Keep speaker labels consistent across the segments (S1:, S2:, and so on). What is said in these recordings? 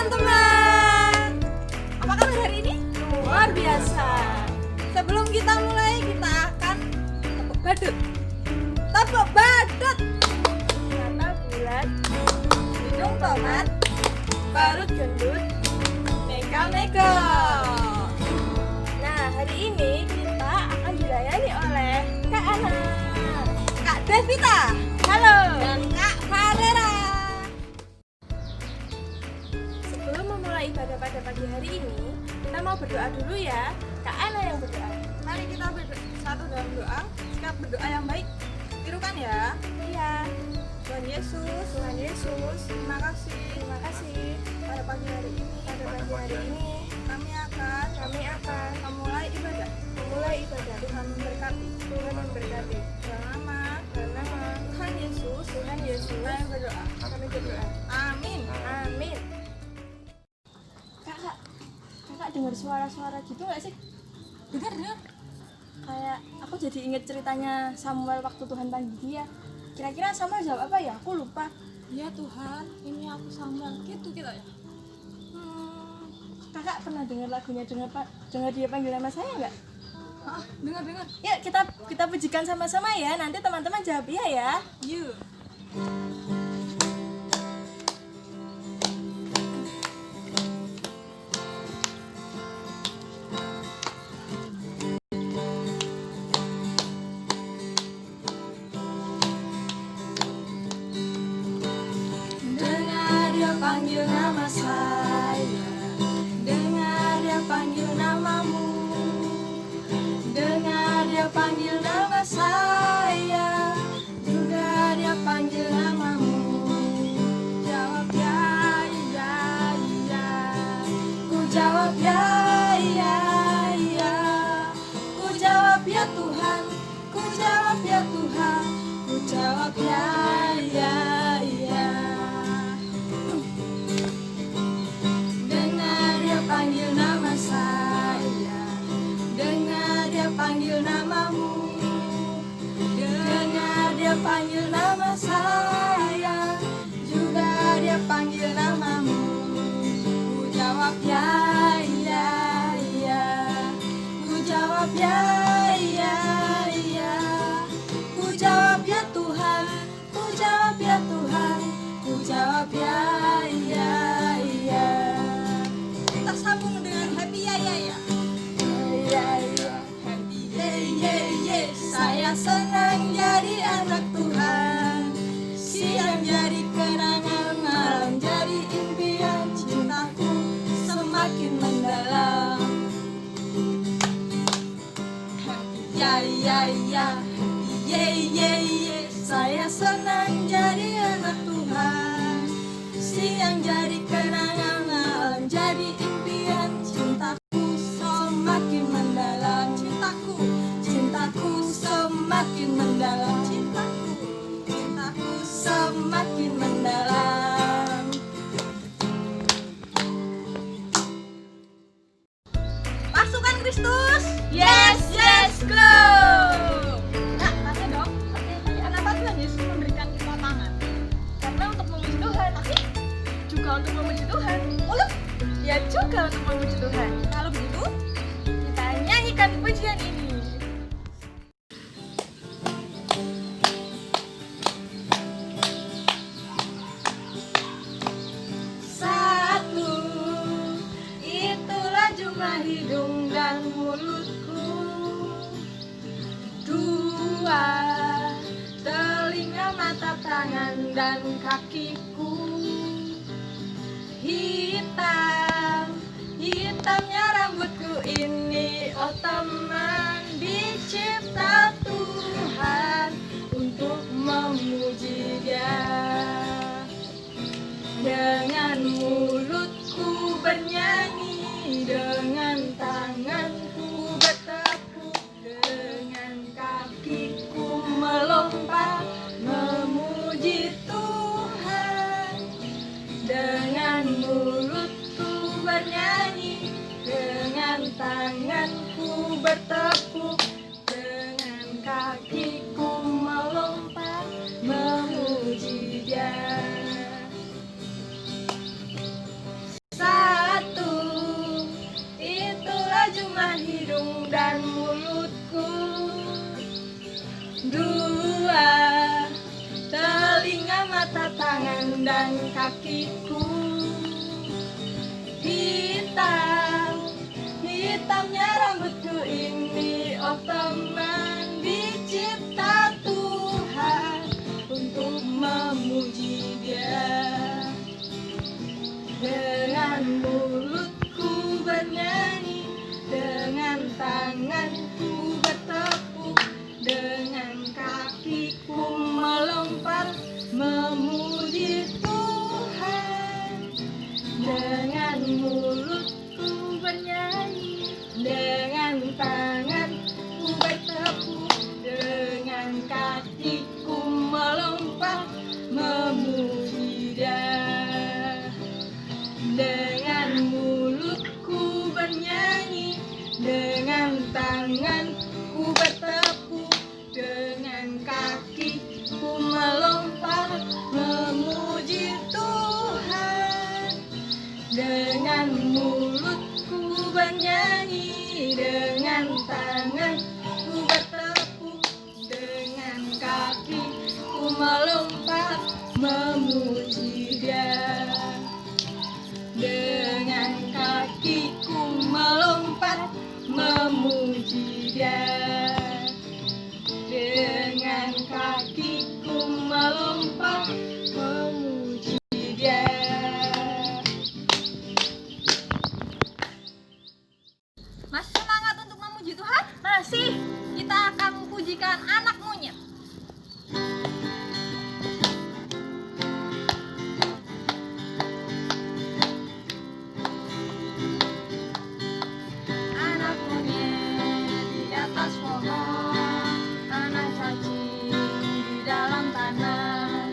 S1: teman-teman. Apa kabar hari ini? Luar biasa. Sebelum kita mulai, kita akan tepuk badut. Tepuk badut. Mata bulat, hidung tomat, perut gendut, mega-mega. Nah, hari ini kita akan dilayani oleh Kak Ana, Kak Devita, halo, dan Kak Farera. Sebelum memulai ibadah pada pagi hari ini, kita mau berdoa dulu ya. Kak Ana yang berdoa. Mari kita bersatu dalam doa. Sikap berdoa yang baik. Tirukan ya. Iya. Tuhan Yesus, terima kasih pada pagi hari ini. Kami akan memulai ibadah. Tuhan memberkati. Dalam nama Tuhan Yesus, kami berdoa. Amin. Kakak dengar suara-suara gitu nggak sih? Dengar. Kayak aku jadi inget ceritanya Samuel waktu Tuhan panggil dia. Kira-kira Samuel jawab apa ya? Aku lupa.
S2: Ya Tuhan, ini aku Samuel. Gitu kita ya.
S1: Kakak pernah dengar lagunya dengar dia panggil nama saya nggak?
S2: Dengar.
S1: Yuk kita pujikan sama-sama ya. Nanti teman-teman jawab iya ya.
S2: Yuk.
S1: Dengar dia panggil nama saya, dengar dia panggil namamu, dengar dia panggil nama saya, juga dia panggil namamu. Jawab ya, ku jawab ya, ku jawab ya Tuhan, ku jawab ya Tuhan, ku jawab ya. Dengar dia panggil nama saya, dengar dia panggil namamu, dengar dia panggil nama saya, juga dia panggil namamu. Ku jawab ya, ku jawab ya, ku jawab ya Tuhan, ku jawab ya Tuhan, ku jawab ya. Kita sambung dengan happy ya. Happy yeah. Saya senang jadi anak Tuhan. Siang jadi kenangan, malam jadi impian. Cintaku semakin mendalam. Happy ya. Happy yeah. Saya senang jadi anak Tuhan. Siang jadi kenangan, malam jadi impian. Cintaku semakin mendalam. Cintaku semakin mendalam. Cintaku semakin mendalam. Pasukan Kristus, yes, go!
S2: Nah, tanya dong. Kenapa Tuhan Yesus memberikan kita tangan? Karena untuk memuji Tuhan. Juga untuk memuji Tuhan.
S1: Mulut,
S2: Ya juga untuk memuji Tuhan.
S1: kalau begitu
S2: Kita nyanyikan pujian ini.
S1: satu, itulah jumlah hidung dan mulutku. Dua, telinga, mata, tangan, dan kakiku. Hitamnya rambutku ini, oh teman, dicipta Tuhan untuk memuji Dia. Dengan mulutku bernyanyi, dengan tanganku bertepuk, dengan kakiku melompat memuji Tuhan. Dengan mulutku bernyanyi, dengan tanganku bertepuk, dengan kakiku melompat memuji Dia. dua, telinga, mata, tangan, dan kakiku. Hitam, hitamnya rambutku ini, oh teman, dicipta Tuhan untuk memuji Dia. Dengan mulutku bernyanyi, dengan tanganku bertepuk, dengan kakiku melompat memuji Tuhan. Dengan mulutku bernyanyi, dengan tanganku bertepuk, dengan kakiku melompat memuji Dia. Dengan mulutku bernyanyi, dengan tanganku bertepuk, dengan kakiku melompat memuji Tuhan. Dengan mulutku bernyanyi, dengan tanganku bertepuk, dengan kakiku melompat memuji Dia. Dengan kakiku melompat memuji Dia. Dengan kakiku melompat memuji Dia.
S2: Masih semangat untuk memuji Tuhan? Masih. Kita akan memujikan anak monyet. Anak monyet di atas pohon, anak cacing di dalam tanah,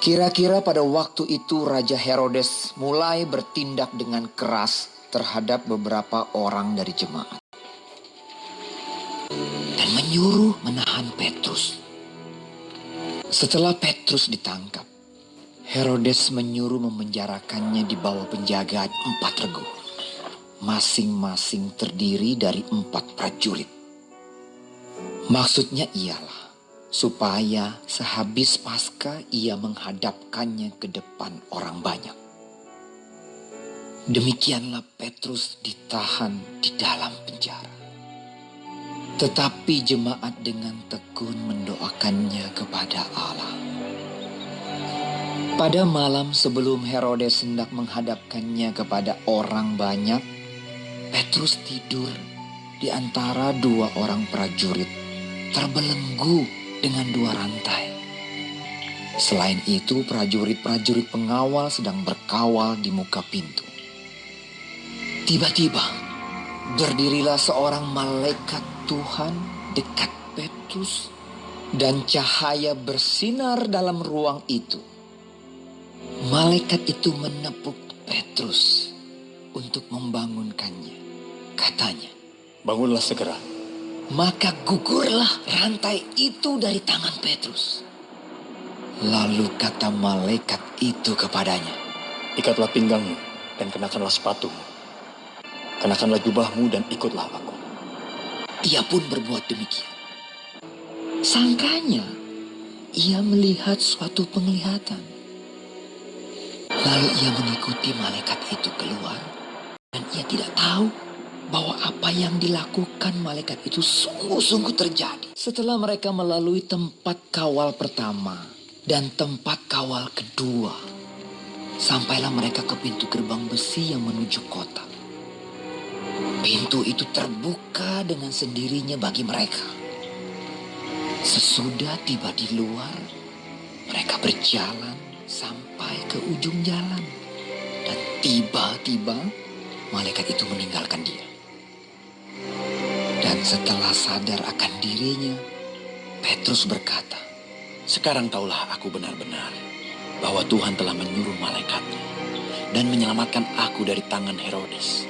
S3: Kira-kira pada waktu itu Raja Herodes mulai bertindak dengan keras terhadap beberapa orang dari jemaat. Dan menyuruh menahan Petrus. Setelah Petrus ditangkap, Herodes menyuruh memenjarakannya di bawah penjagaan 4 regu. Masing-masing terdiri dari 4 prajurit. Maksudnya ialah supaya sehabis Paskah ia menghadapkannya ke depan orang banyak. Demikianlah Petrus ditahan di dalam penjara. Tetapi jemaat dengan tekun mendoakannya kepada Allah. Pada malam sebelum Herodes hendak menghadapkannya kepada orang banyak, Petrus tidur di antara 2 orang prajurit, terbelenggu dengan 2 rantai. Selain itu, prajurit-prajurit pengawal sedang berkawal di muka pintu. Tiba-tiba, berdirilah seorang malaikat Tuhan dekat Petrus, dan cahaya bersinar dalam ruang itu. Malaikat itu menepuk Petrus untuk membangunkannya. Katanya,
S4: "Bangunlah segera."
S3: maka gugurlah rantai itu dari tangan Petrus. Lalu kata malaikat itu kepadanya,
S4: "Ikatlah pinggangmu dan kenakanlah sepatumu. Kenakanlah jubahmu dan ikutlah aku."
S3: Ia pun berbuat demikian. Sangkanya ia melihat suatu penglihatan. Lalu ia mengikuti malaikat itu keluar, dan ia tidak tahu bahwa apa yang dilakukan malaikat itu sungguh-sungguh terjadi. Setelah mereka melalui tempat kawal pertama dan tempat kawal kedua, sampailah mereka ke pintu gerbang besi yang menuju kota. Pintu itu terbuka dengan sendirinya bagi mereka. Sesudah tiba di luar, mereka berjalan sampai ke ujung jalan. Dan tiba-tiba malaikat itu meninggalkan dia. Dan setelah sadar akan dirinya, Petrus berkata,
S4: "Sekarang taulah aku benar-benar bahwa Tuhan telah menyuruh malaikatnya dan menyelamatkan aku dari tangan Herodes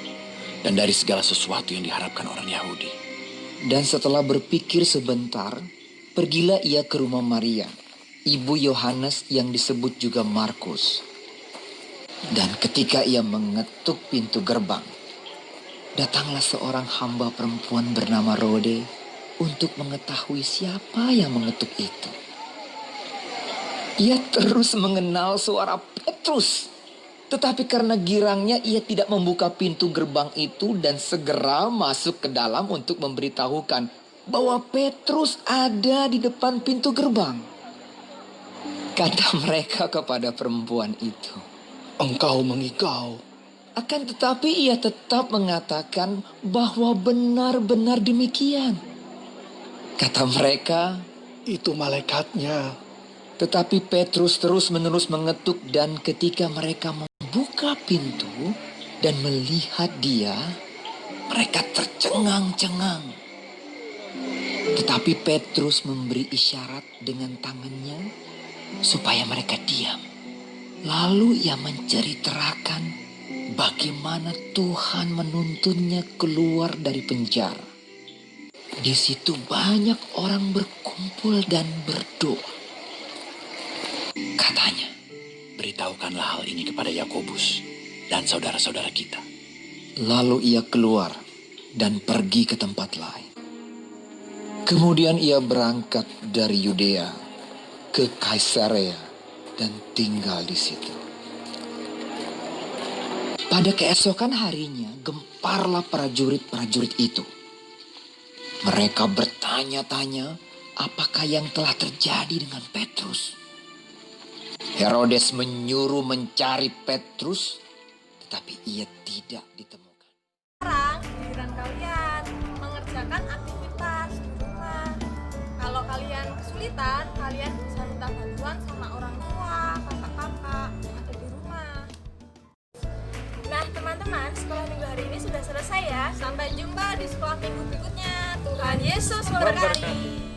S4: dan dari segala sesuatu yang diharapkan orang Yahudi."
S3: Dan setelah berpikir sebentar, pergilah ia ke rumah Maria, ibu Yohanes yang disebut juga Markus. Dan ketika ia mengetuk pintu gerbang, datanglah seorang hamba perempuan bernama Rode untuk mengetahui siapa yang mengetuk itu. Ia terus mengenal suara Petrus, tetapi karena girangnya ia tidak membuka pintu gerbang itu dan segera masuk ke dalam untuk memberitahukan bahwa Petrus ada di depan pintu gerbang. Kata mereka kepada perempuan itu,
S4: "Engkau mengigau."
S3: Akan tetapi ia tetap mengatakan bahwa benar-benar demikian. Kata mereka,
S4: "Itu malaikatnya."
S3: tetapi Petrus terus-menerus mengetuk, dan ketika mereka membuka pintu dan melihat dia, mereka tercengang-cengang. Tetapi Petrus memberi isyarat dengan tangannya supaya mereka diam. Lalu ia menceritakan bagaimana Tuhan menuntunnya keluar dari penjara. Di situ banyak orang berkumpul dan berdoa. Katanya,
S4: "Beritahukanlah hal ini kepada Yakobus dan saudara-saudara kita."
S3: lalu ia keluar dan pergi ke tempat lain. Kemudian ia berangkat dari Yudea ke Kaisarea dan tinggal di situ. Pada keesokan harinya, gemparlah prajurit-prajurit itu. Mereka bertanya-tanya apakah yang telah terjadi dengan Petrus. Herodes menyuruh mencari Petrus, tetapi ia tidak ditemukan.
S1: Sekarang giliran kalian mengerjakan aktivitas di rumah. Kalau kalian kesulitan, kalian bisa minta bantuan sama orang tua, kakak-kakak yang ada di rumah. Nah teman-teman, sekolah minggu hari ini sudah selesai ya. Sampai jumpa di sekolah minggu berikutnya. Tuhan Yesus memberkati.